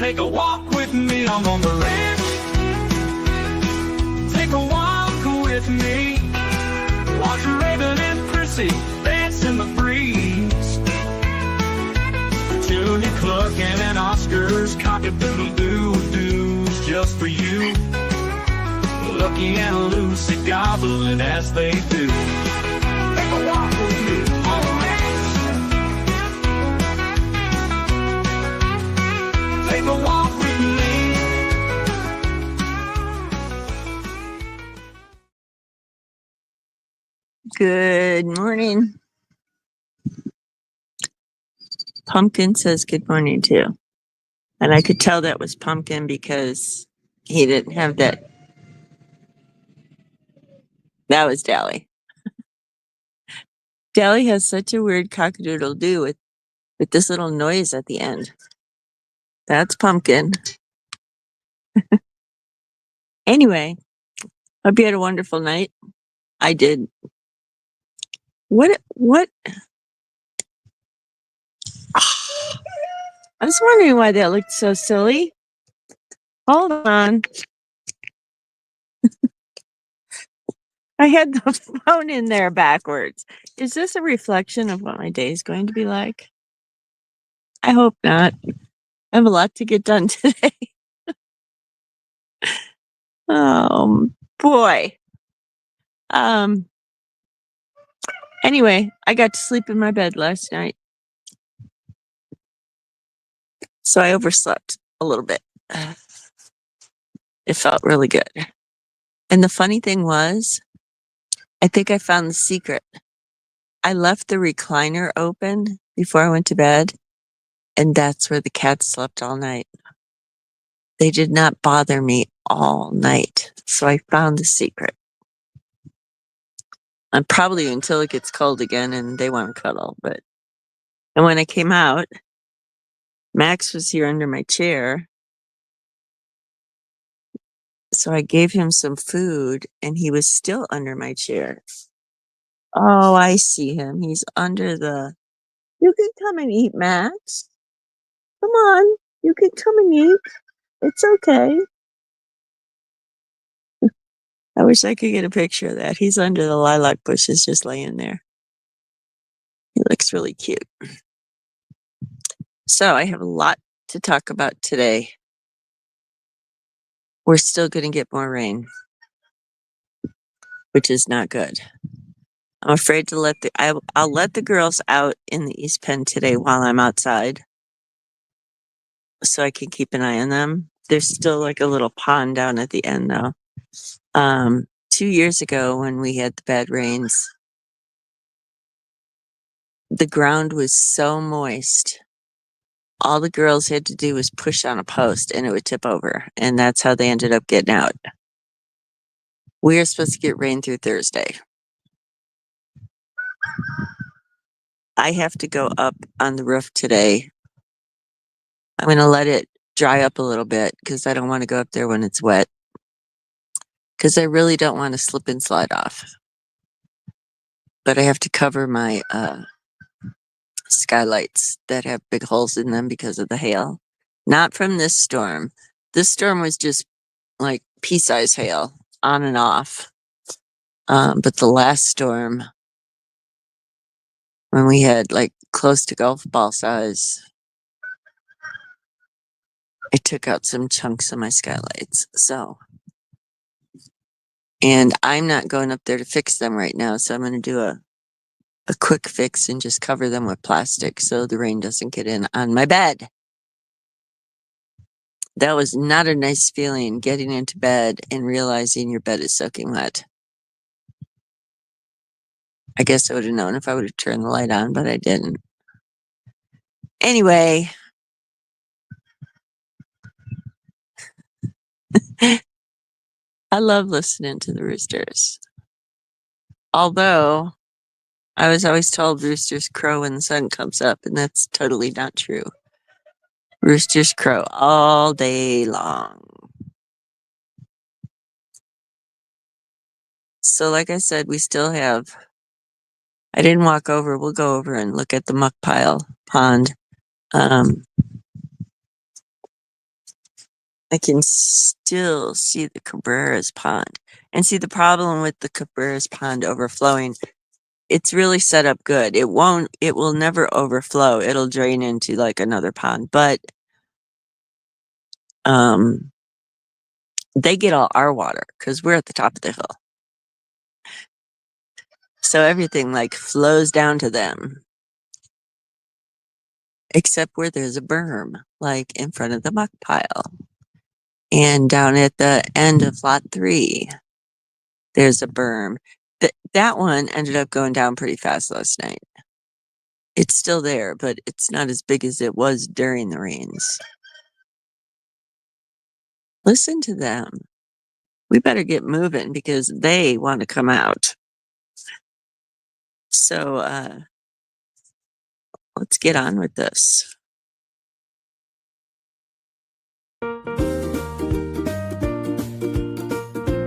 Take a walk with me, I'm on the ranch. Take a walk with me. Watch Raven and Prissy dance in the breeze. Junior Cluckin' and Oscar's cock-a-doodle-doo-doos just for you. Lucky and Lucy gobbling as they do. Take a walk with me on the ranch. Take a walk with me. Good morning. Pumpkin says good morning too. And I could tell that was Pumpkin because he didn't have that. That was Dally. Dally has such a weird cock-a-doodle-doo with this little noise at the end. That's Pumpkin. Anyway, hope you had a wonderful night. I did. What? I was wondering why that looked so silly. Hold on. I had the phone in there backwards. Is this a reflection of what my day is going to be like? I hope not. I have a lot to get done today. Oh boy. Anyway, I got to sleep in my bed last night. So I overslept a little bit. It felt really good. And the funny thing was, I think I found the secret. I left the recliner open before I went to bed, and that's where the cats slept all night. They did not bother me all night. So I found the secret. And probably until it gets cold again and they want to cuddle. And when I came out, Max was here under my chair. So I gave him some food and he was still under my chair. Oh, I see him. He's under the... You can come and eat, Max. Come on. You can come and eat. It's okay. I wish I could get a picture of that. He's under the lilac bushes just laying there. He looks really cute. So I have a lot to talk about today. We're still going to get more rain, which is not good. I'm afraid to I'll let the girls out in the East Pen today while I'm outside so I can keep an eye on them. There's still like a little pond down at the end though. 2 years ago when we had the bad rains, the ground was so moist. All the girls had to do was push on a post and it would tip over. And that's how they ended up getting out. We are supposed to get rain through Thursday. I have to go up on the roof today. I'm going to let it dry up a little bit because I don't want to go up there when it's wet. Because I really don't want to slip and slide off. But I have to cover my skylights that have big holes in them because of the hail. Not from this storm. This storm was just like pea-sized hail on and off. But the last storm, when we had like close to golf ball size, it took out some chunks of my skylights. And I'm not going up there to fix them right now. So I'm going to do a quick fix and just cover them with plastic so the rain doesn't get in on my bed. That was not a nice feeling, getting into bed and realizing your bed is soaking wet. I guess I would have known if I would have turned the light on, but I didn't. Anyway. I love listening to the roosters. Although, I was always told roosters crow when the sun comes up, and that's totally not true. Roosters crow all day long. So like I said, we still have... I didn't walk over. We'll go over and look at the muck pile pond. I can still see the Cabrera's pond. And see, the problem with the Cabrera's pond overflowing, it's really set up good. It will never overflow. It'll drain into like another pond, but they get all our water because we're at the top of the hill. So everything like flows down to them. Except where there's a berm, like in front of the muck pile. And down at the end of lot 3, there's a berm. That one ended up going down pretty fast last night. It's still there, but it's not as big as it was during the rains. Listen to them. We better get moving because they want to come out. So let's get on with this.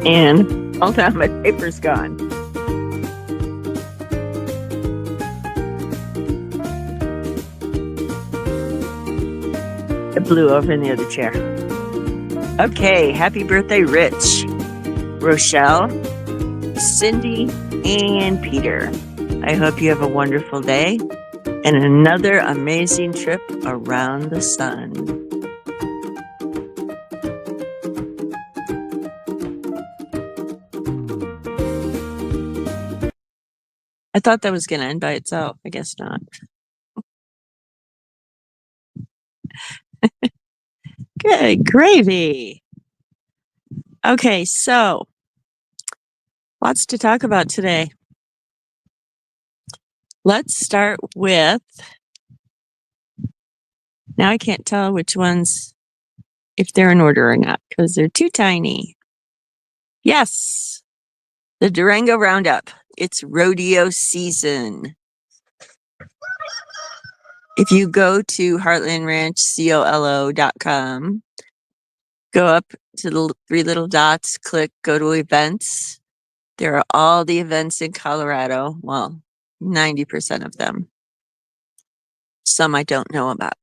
And hold on, my paper's gone. It blew over in the other chair. Okay, happy birthday, Rich, Rochelle, Cindy, and Peter. I hope you have a wonderful day and another amazing trip around the sun. I thought that was going to end by itself. I guess not. Good gravy. Okay, so lots to talk about today. Let's start with, now I can't tell which ones, if they're in order or not, because they're too tiny. Yes, the Durango Roundup. It's rodeo season. If you go to heartlandranchcolo.com, go up to the 3 little dots, click go to events. There are all the events in Colorado. Well, 90% of them. Some I don't know about.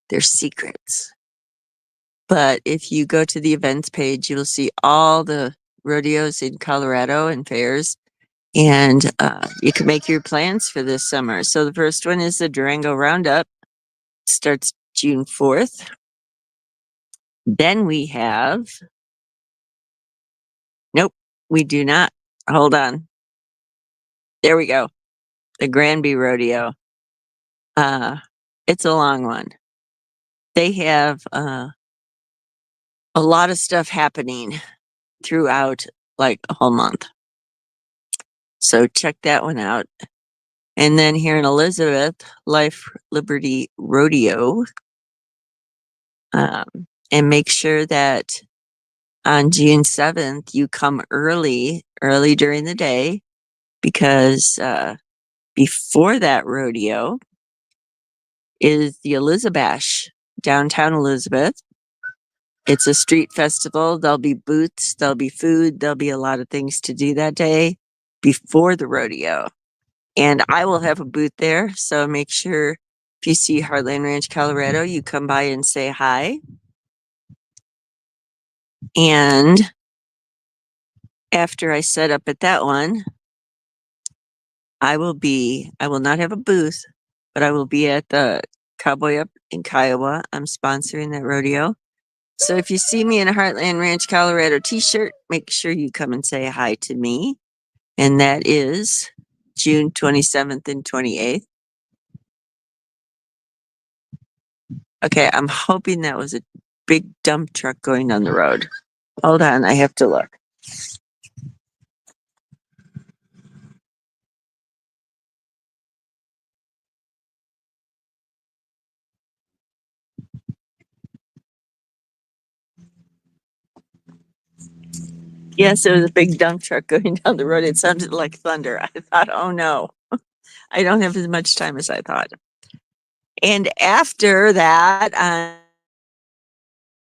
They're secrets. But if you go to the events page, you'll see all the rodeos in Colorado and fairs. And you can make your plans for this summer. So the first one is the Durango Roundup. Starts June 4th. Then we have, nope, we do not. Hold on. There we go. The Granby Rodeo. It's a long one. They have a lot of stuff happening throughout like a whole month. So check that one out. And then here in Elizabeth, Life Liberty Rodeo. And make sure that on June 7th, you come early during the day, because before that rodeo is the Elizabash, downtown Elizabeth. It's a street festival. There'll be booths, there'll be food, there'll be a lot of things to do that day before the rodeo. And I will have a booth there. So make sure if you see Heartland Ranch, Colorado, you come by and say hi. And after I set up at that one, I will not have a booth, but I will be at the Cowboy Up in Kiowa. I'm sponsoring that rodeo. So if you see me in a Heartland Ranch, Colorado t-shirt, make sure you come and say hi to me. And that is June 27th and 28th. Okay, I'm hoping that was a big dump truck going down the road. Hold on, I have to look. Yes, it was a big dump truck going down the road. It sounded like thunder. I thought, oh no, I don't have as much time as I thought. And after that,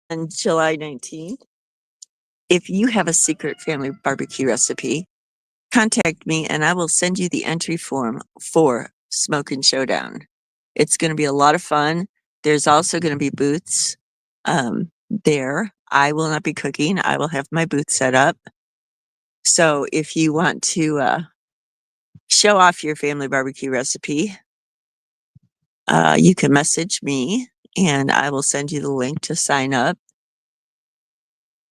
on July 19th, if you have a secret family barbecue recipe, contact me and I will send you the entry form for Smokin' Showdown. It's going to be a lot of fun. There's also going to be booths. there. I will not be cooking. I will have my booth set up. So if you want to show off your family barbecue recipe, you can message me and I will send you the link to sign up.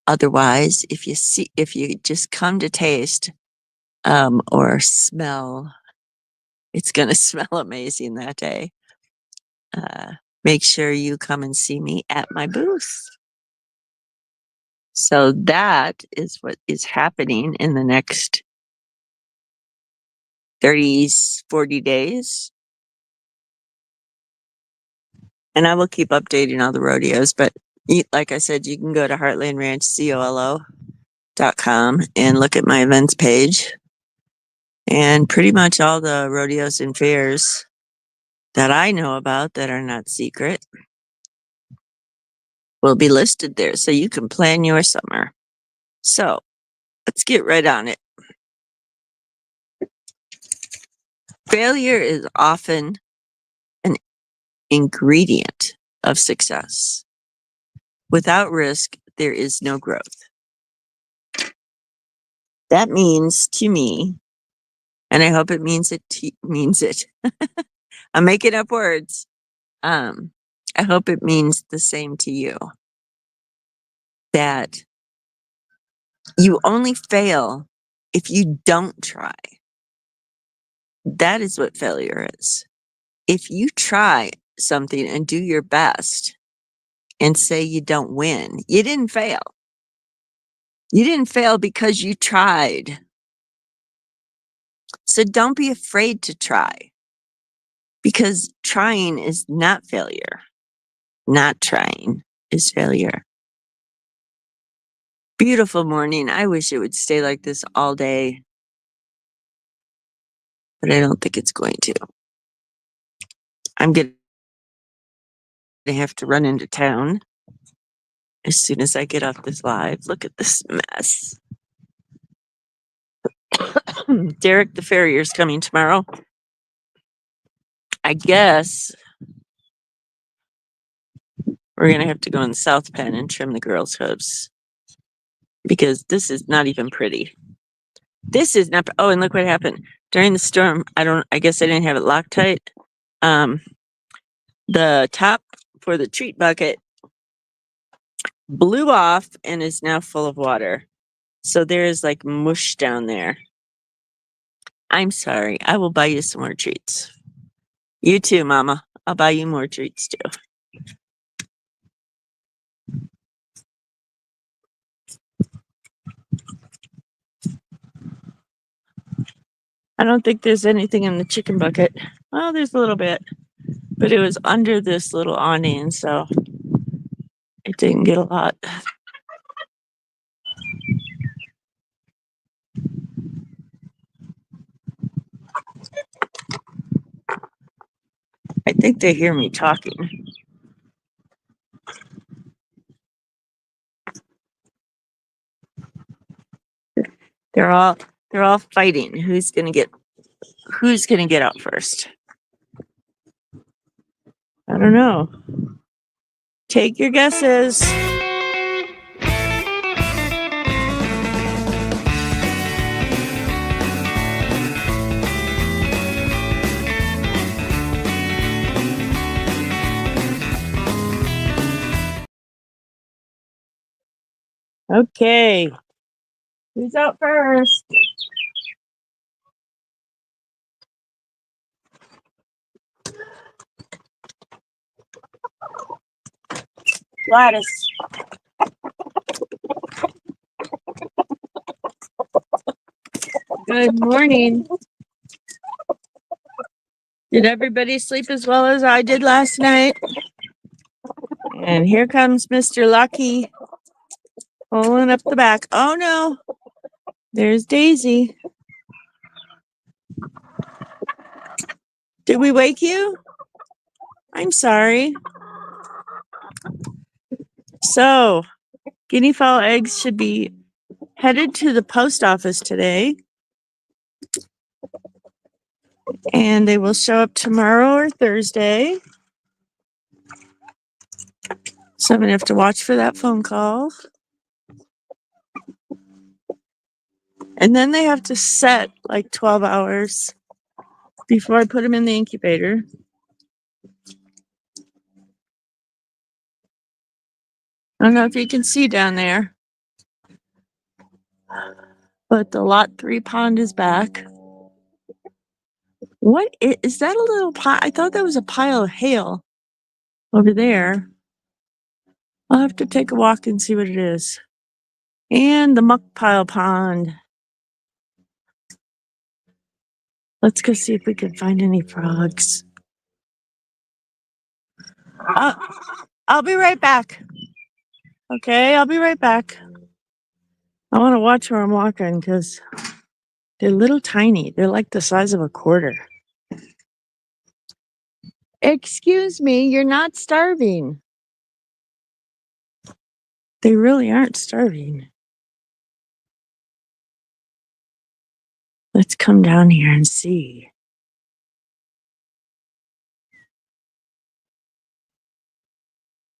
Otherwise, if you just come to taste or smell, it's going to smell amazing that day. Make sure you come and see me at my booth. So that is what is happening in the next 30, 40 days. And I will keep updating all the rodeos, but like I said, you can go to heartlandranchcolo.com and look at my events page. And pretty much all the rodeos and fairs that I know about that are not secret will be listed there so you can plan your summer. So let's get right on it. Failure is often an ingredient of success. Without risk, there is no growth. That means to me, and I hope it means it means it. I'm making up words. I hope it means the same to you. That you only fail if you don't try. That is what failure is. If you try something and do your best and say you don't win, you didn't fail. You didn't fail because you tried. So don't be afraid to try, because trying is not failure. Not trying is failure. Beautiful morning. I wish it would stay like this all day, but I don't think it's going to. I'm going to have to run into town as soon as I get off this live. Look at this mess. Derek the Farrier's coming tomorrow. I guess we're going to have to go in the South Pen and trim the girls' hooves, because this is not even pretty. This is not. Oh, and look what happened during the storm. I guess I didn't have it Loctite. The top for the treat bucket blew off and is now full of water. So there is like mush down there. I'm sorry. I will buy you some more treats. You too, Mama. I'll buy you more treats too. I don't think there's anything in the chicken bucket. Well, there's a little bit, but it was under this little awning, so it didn't get a lot. I think they hear me talking. They're all fighting. Who's gonna get out first? I don't know. Take your guesses. Okay. Who's out first? Gladys. Good morning. Did everybody sleep as well as I did last night? And here comes Mr. Lucky pulling up the back. Oh no, there's Daisy. Did we wake you? I'm sorry. So, guinea fowl eggs should be headed to the post office today. And they will show up tomorrow or Thursday. So I'm going to have to watch for that phone call. And then they have to set like 12 hours before I put them in the incubator. I don't know if you can see down there, but the lot 3 pond is back. What is that, a little pile? I thought that was a pile of hail over there. I'll have to take a walk and see what it is. And the muck pile pond. Let's go see if we can find any frogs. I'll be right back. Okay, I'll be right back. I want to watch where I'm walking because they're little tiny. They're like the size of a quarter. Excuse me, you're not starving. They really aren't starving. Let's come down here and see.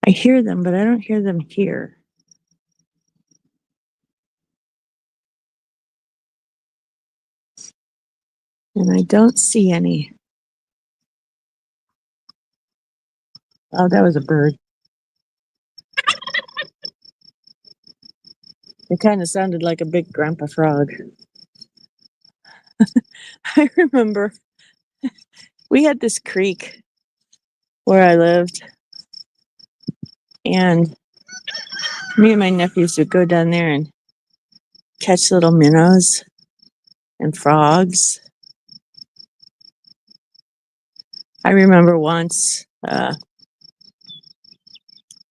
I hear them, but I don't hear them here. And I don't see any. Oh, that was a bird. It kind of sounded like a big grandpa frog. I remember we had this creek where I lived, and me and my nephews would go down there and catch little minnows and frogs. I remember once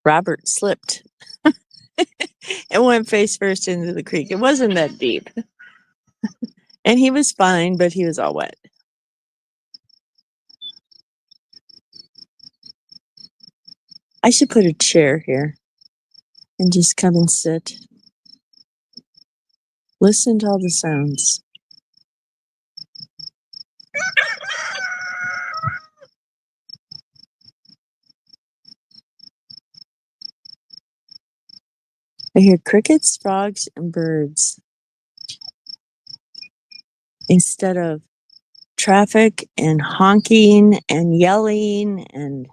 Robert slipped and went face first into the creek. It wasn't that deep. And he was fine, but he was all wet. I should put a chair here and just come and sit. Listen to all the sounds. I hear crickets, frogs, and birds instead of traffic and honking and yelling. And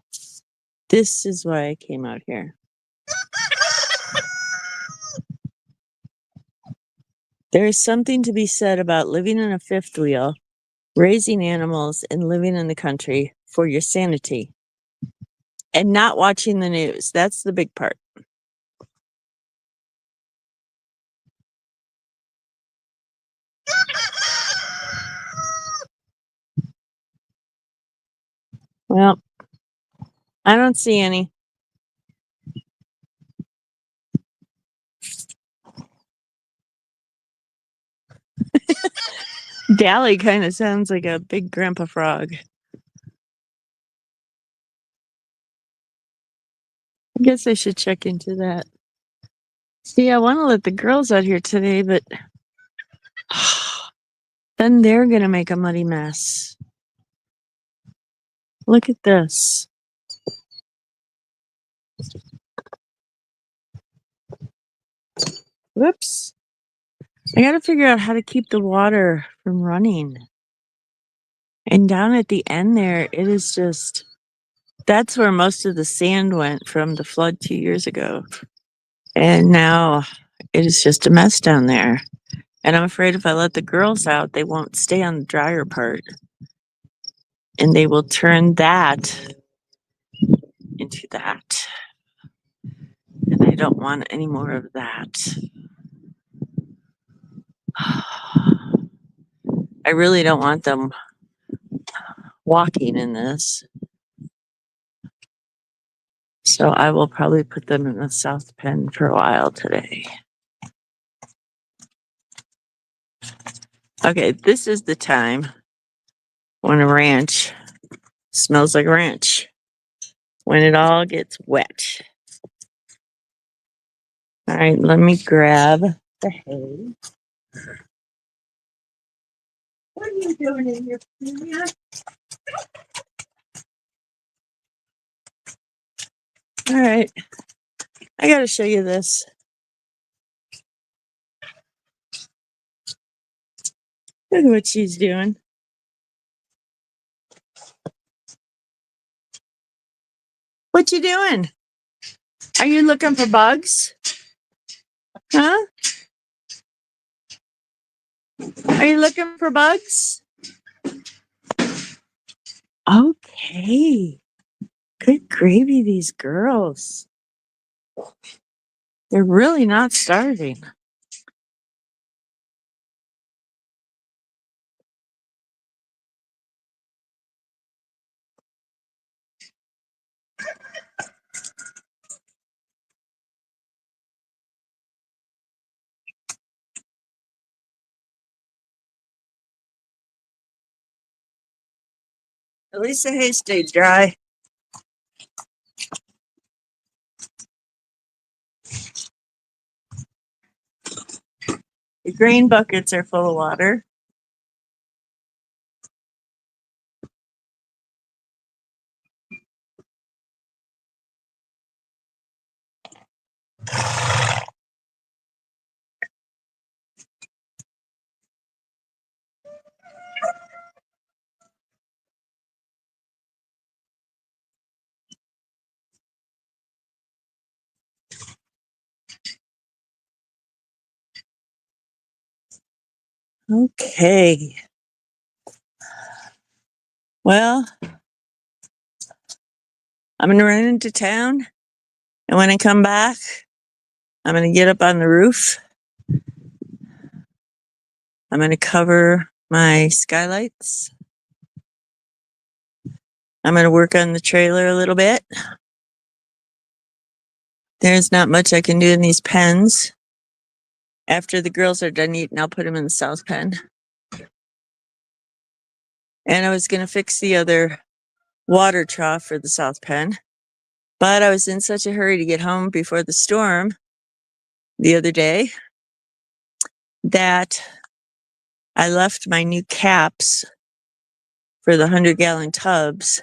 this is why I came out here. There is something to be said about living in a fifth wheel, raising animals, and living in the country for your sanity and not watching the news. That's the big part. Well, I don't see any. Dally kind of sounds like a big grandpa frog. I guess I should check into that. See, I want to let the girls out here today, but then they're going to make a muddy mess. Look at this. Whoops. I got to figure out how to keep the water from running. And down at the end there, it is just, that's where most of the sand went from the flood 2 years ago. And now it is just a mess down there. And I'm afraid if I let the girls out, they won't stay on the drier part. And they will turn that into that. And I don't want any more of that. I really don't want them walking in this. So I will probably put them in the south pen for a while today. Okay, this is the time when a ranch smells like a ranch. When it all gets wet. All right, let me grab the hay. What are you doing in here, Petunia? All right, I gotta show you this. Look at what she's doing. What you doing? Are you looking for bugs? Huh? Are you looking for bugs? Okay. Good gravy, these girls. They're really not starving. At least the hay stayed dry. The grain buckets are full of water. Okay. Well, I'm going to run into town. And when I come back, I'm going to get up on the roof. I'm going to cover my skylights. I'm going to work on the trailer a little bit. There's not much I can do in these pens. After the girls are done eating, I'll put them in the south pen. And I was going to fix the other water trough for the south pen. But I was in such a hurry to get home before the storm the other day that I left my new caps for the 100-gallon tubs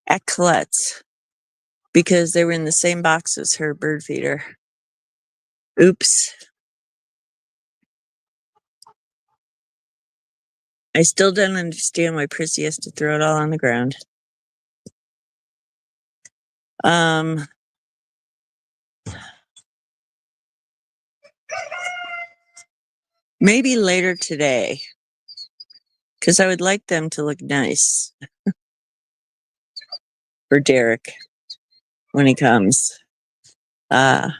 at Colette's because they were in the same box as her bird feeder. Oops. I still don't understand why Prissy has to throw it all on the ground. Maybe later today, because I would like them to look nice for Derek when he comes. I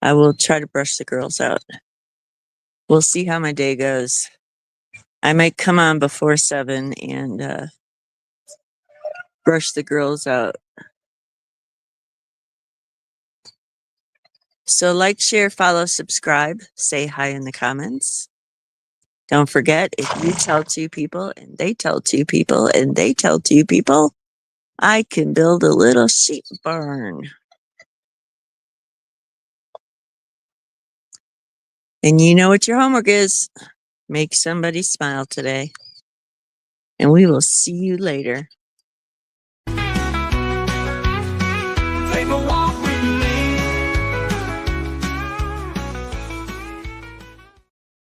will try to brush the girls out. We'll see how my day goes. I might come on before 7 and brush the girls out. So like, share, follow, subscribe, say hi in the comments. Don't forget, if you tell 2 people and they tell 2 people and they tell 2 people, I can build a little sheep barn. And you know what your homework is. Make somebody smile today. And we will see you later.